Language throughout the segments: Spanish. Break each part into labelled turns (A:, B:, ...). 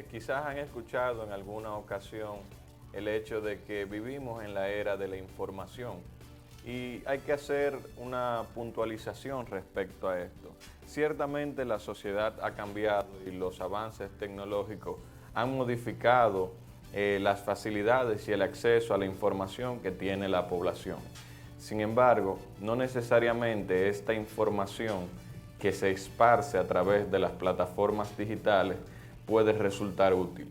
A: Quizás han escuchado en alguna ocasión el hecho de que vivimos en la era de la información y hay que hacer una puntualización respecto a esto. Ciertamente la sociedad ha cambiado y los avances tecnológicos han modificado las facilidades y el acceso a la información que tiene la población. Sin embargo, no necesariamente esta información que se esparce a través de las plataformas digitales puede resultar útil.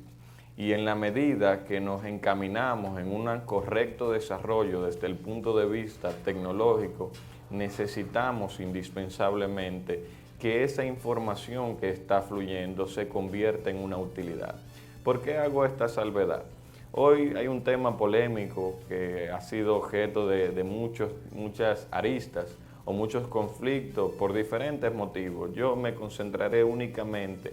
A: Y en la medida que nos encaminamos en un correcto desarrollo desde el punto de vista tecnológico, necesitamos indispensablemente que esa información que está fluyendo se convierta en una utilidad. ¿Por qué hago esta salvedad? Hoy hay un tema polémico que ha sido objeto de muchas aristas o muchos conflictos por diferentes motivos. Yo me concentraré únicamente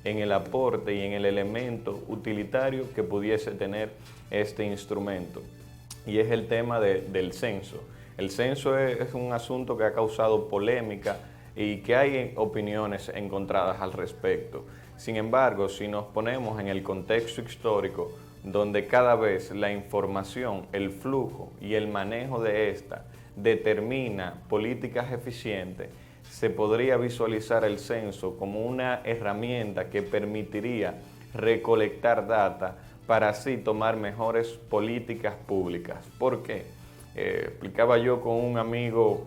A: en el aporte y en el elemento utilitario que pudiese tener este instrumento. Y es el tema del censo. El censo es un asunto que ha causado polémica y que hay opiniones encontradas al respecto. Sin embargo, si nos ponemos en el contexto histórico, donde cada vez la información, el flujo y el manejo de esta determina políticas eficientes, se podría visualizar el censo como una herramienta que permitiría recolectar data para así tomar mejores políticas públicas. ¿Por qué? Explicaba yo con un amigo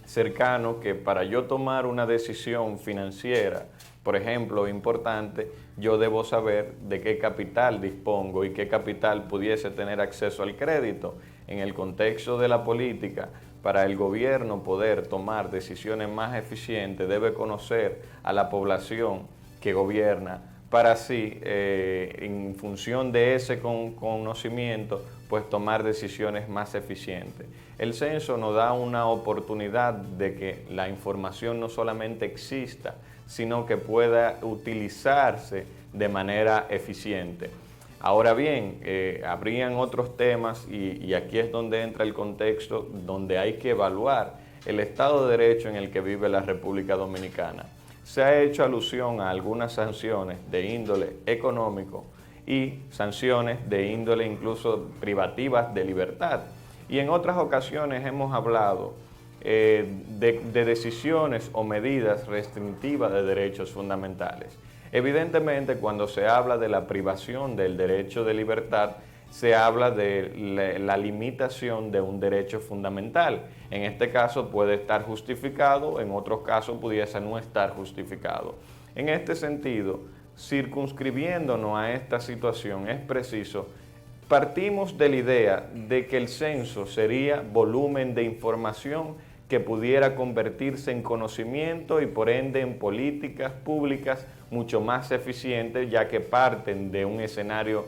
A: cercano que para yo tomar una decisión financiera, por ejemplo, importante, yo debo saber de qué capital dispongo y qué capital pudiese tener acceso al crédito. En el contexto de la política, para el gobierno poder tomar decisiones más eficientes, debe conocer a la población que gobierna para así, en función de ese conocimiento, pues tomar decisiones más eficientes. El censo nos da una oportunidad de que la información no solamente exista, sino que pueda utilizarse de manera eficiente. Ahora bien, habrían otros temas y aquí es donde entra el contexto donde hay que evaluar el Estado de Derecho en el que vive la República Dominicana. Se ha hecho alusión a algunas sanciones de índole económico y sanciones de índole incluso privativas de libertad. Y en otras ocasiones hemos hablado de decisiones o medidas restrictivas de derechos fundamentales. Evidentemente, cuando se habla de la privación del derecho de libertad, se habla de la limitación de un derecho fundamental. En este caso puede estar justificado, en otros casos pudiese no estar justificado. En este sentido, circunscribiéndonos a esta situación, es preciso, partimos de la idea de que el censo sería volumen de información que pudiera convertirse en conocimiento y por ende en políticas públicas mucho más eficientes, ya que parten de un escenario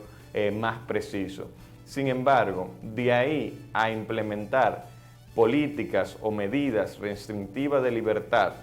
A: más preciso. Sin embargo, de ahí a implementar políticas o medidas restrictivas de libertad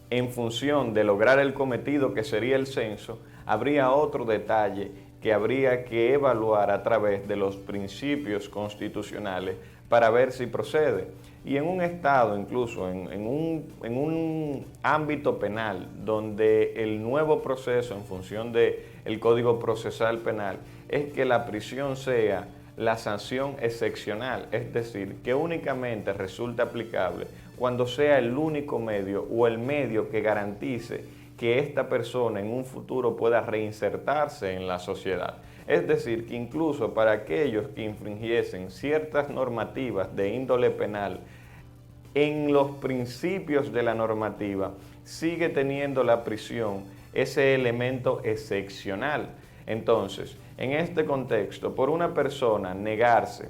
A: en función de lograr el cometido que sería el censo, habría otro detalle que habría que evaluar a través de los principios constitucionales para ver si procede. Y en un estado, incluso en un ámbito penal, donde el nuevo proceso en función del Código Procesal Penal es que la prisión sea la sanción excepcional, es decir, que únicamente resulta aplicable cuando sea el único medio o el medio que garantice que esta persona en un futuro pueda reinsertarse en la sociedad. Es decir, que incluso para aquellos que infringiesen ciertas normativas de índole penal, en los principios de la normativa sigue teniendo la prisión ese elemento excepcional. Entonces, en este contexto, por una persona negarse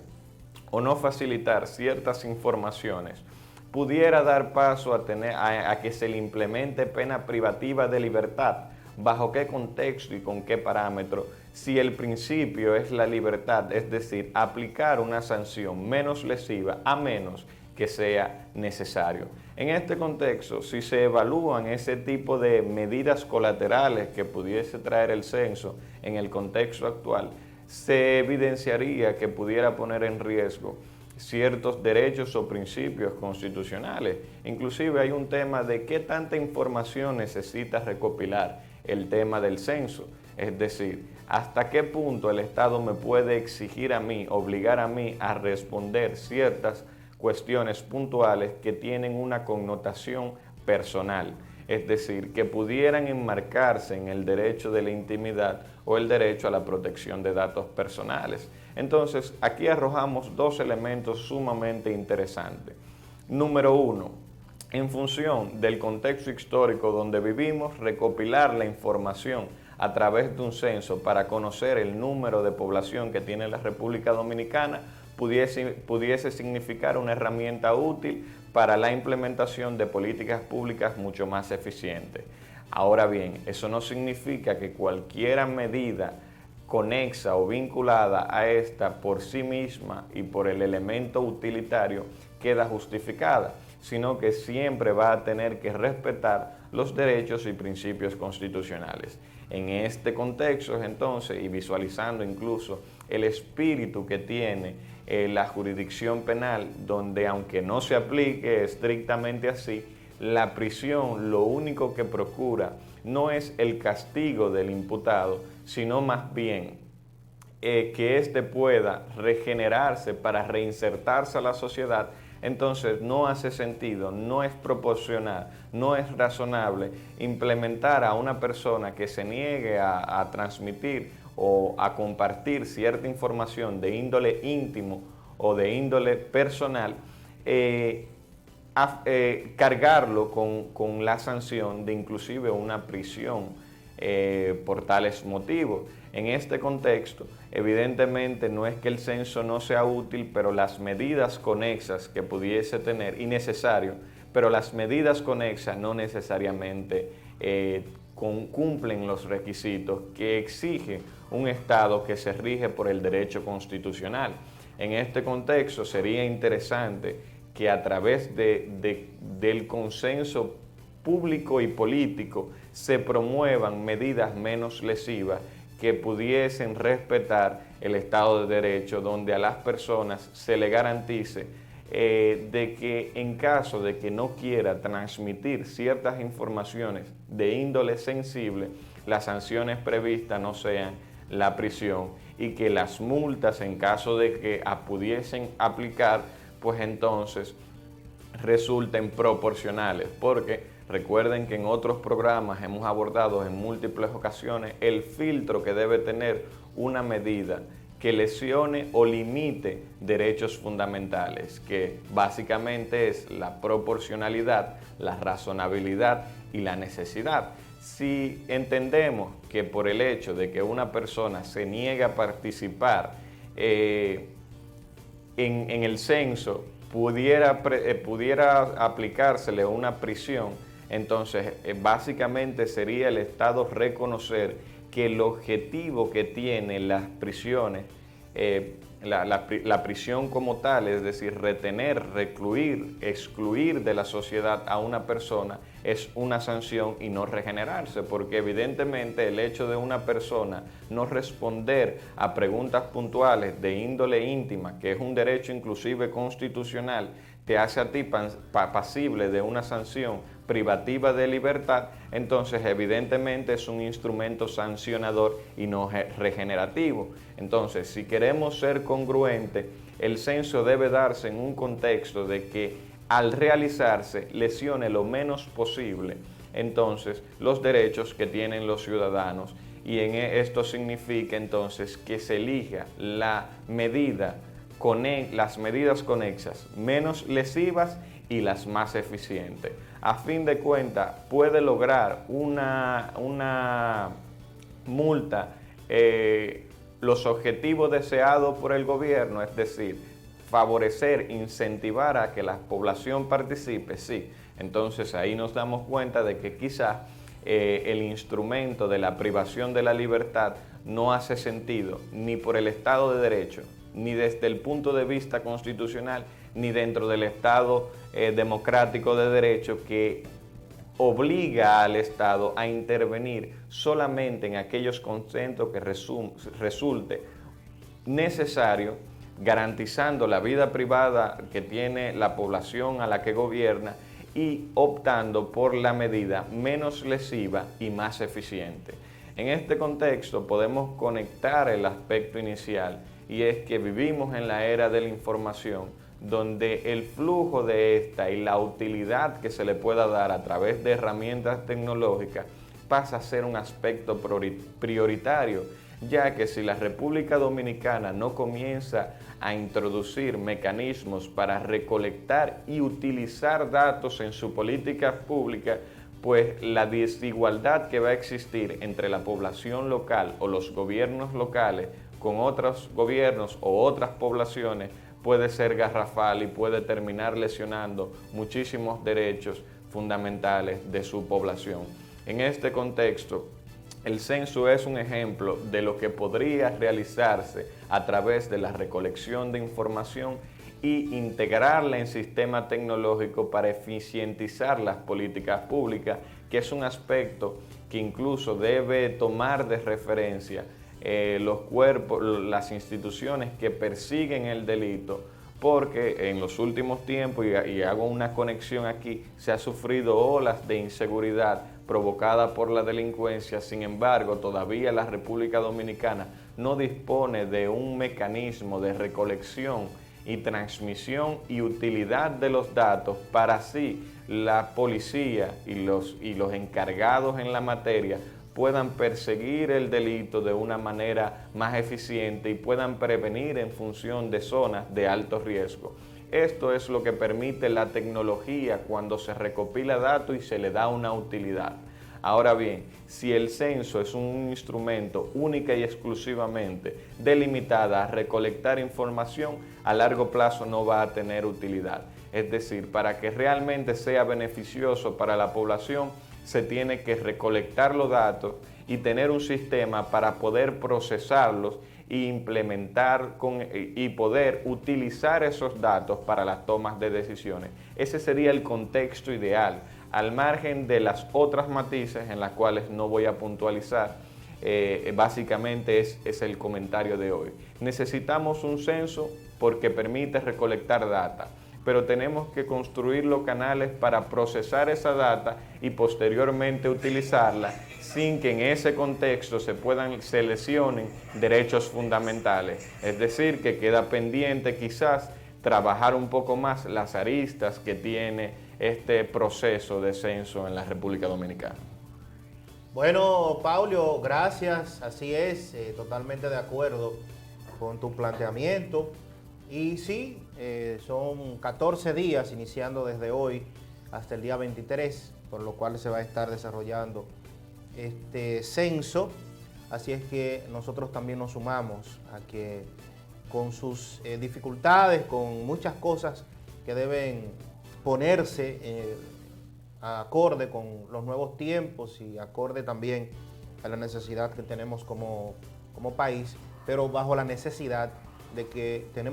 A: o no facilitar ciertas informaciones, pudiera dar paso a que se le implemente pena privativa de libertad. ¿Bajo qué contexto y con qué parámetro? Si el principio es la libertad, es decir, aplicar una sanción menos lesiva a menos que sea necesario. En este contexto, si se evalúan ese tipo de medidas colaterales que pudiese traer el censo en el contexto actual, se evidenciaría que pudiera poner en riesgo ciertos derechos o principios constitucionales. Inclusive hay un tema de qué tanta información necesita recopilar el tema del censo. Es decir, ¿hasta qué punto el Estado me puede exigir a mí, obligar a mí a responder ciertas cuestiones puntuales que tienen una connotación personal? Es decir, que pudieran enmarcarse en el derecho de la intimidad o el derecho a la protección de datos personales. Entonces, aquí arrojamos dos elementos sumamente interesantes. Número uno, en función del contexto histórico donde vivimos, recopilar la información a través de un censo para conocer el número de población que tiene la República Dominicana pudiese significar una herramienta útil para la implementación de políticas públicas mucho más eficientes. Ahora bien, eso no significa que cualquier medida conexa o vinculada a esta por sí misma y por el elemento utilitario queda justificada, sino que siempre va a tener que respetar los derechos y principios constitucionales. En este contexto, entonces, y visualizando incluso el espíritu que tiene la jurisdicción penal, donde aunque no se aplique estrictamente así, la prisión lo único que procura no es el castigo del imputado, sino más bien que éste pueda regenerarse para reinsertarse a la sociedad. Entonces no hace sentido, no es proporcional, no es razonable implementar a una persona que se niegue a transmitir o a compartir cierta información de índole íntimo o de índole personal, cargarlo con la sanción de inclusive una prisión por tales motivos. En este contexto, evidentemente no es que el censo no sea útil, pero las medidas conexas que pudiese tener, y necesario, pero las medidas conexas no necesariamente cumplen los requisitos que exige un Estado que se rige por el derecho constitucional. En este contexto sería interesante que a través del consenso público y político se promuevan medidas menos lesivas que pudiesen respetar el Estado de Derecho, donde a las personas se le garantice de que en caso de que no quiera transmitir ciertas informaciones de índole sensible, las sanciones previstas no sean la prisión y que las multas, en caso de que pudiesen aplicar, pues entonces resulten proporcionales, porque recuerden que en otros programas hemos abordado en múltiples ocasiones el filtro que debe tener una medida que lesione o limite derechos fundamentales, que básicamente es la proporcionalidad, la razonabilidad y la necesidad. Si entendemos que por el hecho de que una persona se niegue a participar en el censo, pudiera aplicársele una prisión, entonces básicamente sería el Estado reconocer que el objetivo que tienen las prisiones, la prisión como tal, es decir, retener, recluir, excluir de la sociedad a una persona, es una sanción y no regenerarse, porque evidentemente el hecho de una persona no responder a preguntas puntuales de índole íntima, que es un derecho inclusive constitucional, te hace a ti pasible de una sanción privativa de libertad, entonces evidentemente es un instrumento sancionador y no regenerativo. Entonces, si queremos ser congruentes, el censo debe darse en un contexto de que al realizarse lesione lo menos posible entonces los derechos que tienen los ciudadanos, y esto significa entonces que se elija la medida las medidas conexas menos lesivas y las más eficientes. A fin de cuentas, puede lograr una multa los objetivos deseados por el gobierno, es decir, favorecer, incentivar a que la población participe, sí. Entonces ahí nos damos cuenta de que quizás el instrumento de la privación de la libertad no hace sentido ni por el Estado de Derecho, ni desde el punto de vista constitucional, ni dentro del Estado democrático de derecho, que obliga al Estado a intervenir solamente en aquellos conceptos que resulte necesario, garantizando la vida privada que tiene la población a la que gobierna y optando por la medida menos lesiva y más eficiente. En este contexto podemos conectar el aspecto inicial, y es que vivimos en la era de la información, donde el flujo de esta y la utilidad que se le pueda dar a través de herramientas tecnológicas pasa a ser un aspecto prioritario, ya que si la República Dominicana no comienza a introducir mecanismos para recolectar y utilizar datos en su política pública, pues la desigualdad que va a existir entre la población local o los gobiernos locales con otros gobiernos o otras poblaciones puede ser garrafal y puede terminar lesionando muchísimos derechos fundamentales de su población. En este contexto, el censo es un ejemplo de lo que podría realizarse a través de la recolección de información y integrarla en sistema tecnológico para eficientizar las políticas públicas, que es un aspecto que incluso debe tomar de referencia los cuerpos, las instituciones que persiguen el delito, porque en los últimos tiempos, y hago una conexión aquí, se ha sufrido olas de inseguridad provocada por la delincuencia. Sin embargo, todavía la República Dominicana no dispone de un mecanismo de recolección y transmisión y utilidad de los datos para así la policía y los encargados en la materia puedan perseguir el delito de una manera más eficiente y puedan prevenir en función de zonas de alto riesgo. Esto es lo que permite la tecnología cuando se recopila datos y se le da una utilidad. Ahora bien, si el censo es un instrumento única y exclusivamente delimitada a recolectar información, a largo plazo no va a tener utilidad. Es decir, para que realmente sea beneficioso para la población, se tiene que recolectar los datos y tener un sistema para poder procesarlos e implementar y poder utilizar esos datos para las tomas de decisiones. Ese sería el contexto ideal, al margen de las otras matices en las cuales no voy a puntualizar. Básicamente es el comentario de hoy. Necesitamos un censo porque permite recolectar data, pero tenemos que construir los canales para procesar esa data y posteriormente utilizarla sin que en ese contexto se lesionen derechos fundamentales. Es decir, que queda pendiente quizás trabajar un poco más las aristas que tiene este proceso de censo en la República Dominicana.
B: Bueno, Paulio, gracias. Así es, totalmente de acuerdo con tu planteamiento. Y sí, son 14 días iniciando desde hoy hasta el día 23, por lo cual se va a estar desarrollando este censo. Así es que nosotros también nos sumamos a que con sus dificultades, con muchas cosas que deben ponerse acorde con los nuevos tiempos y acorde también a la necesidad que tenemos como país, pero bajo la necesidad de que tenemos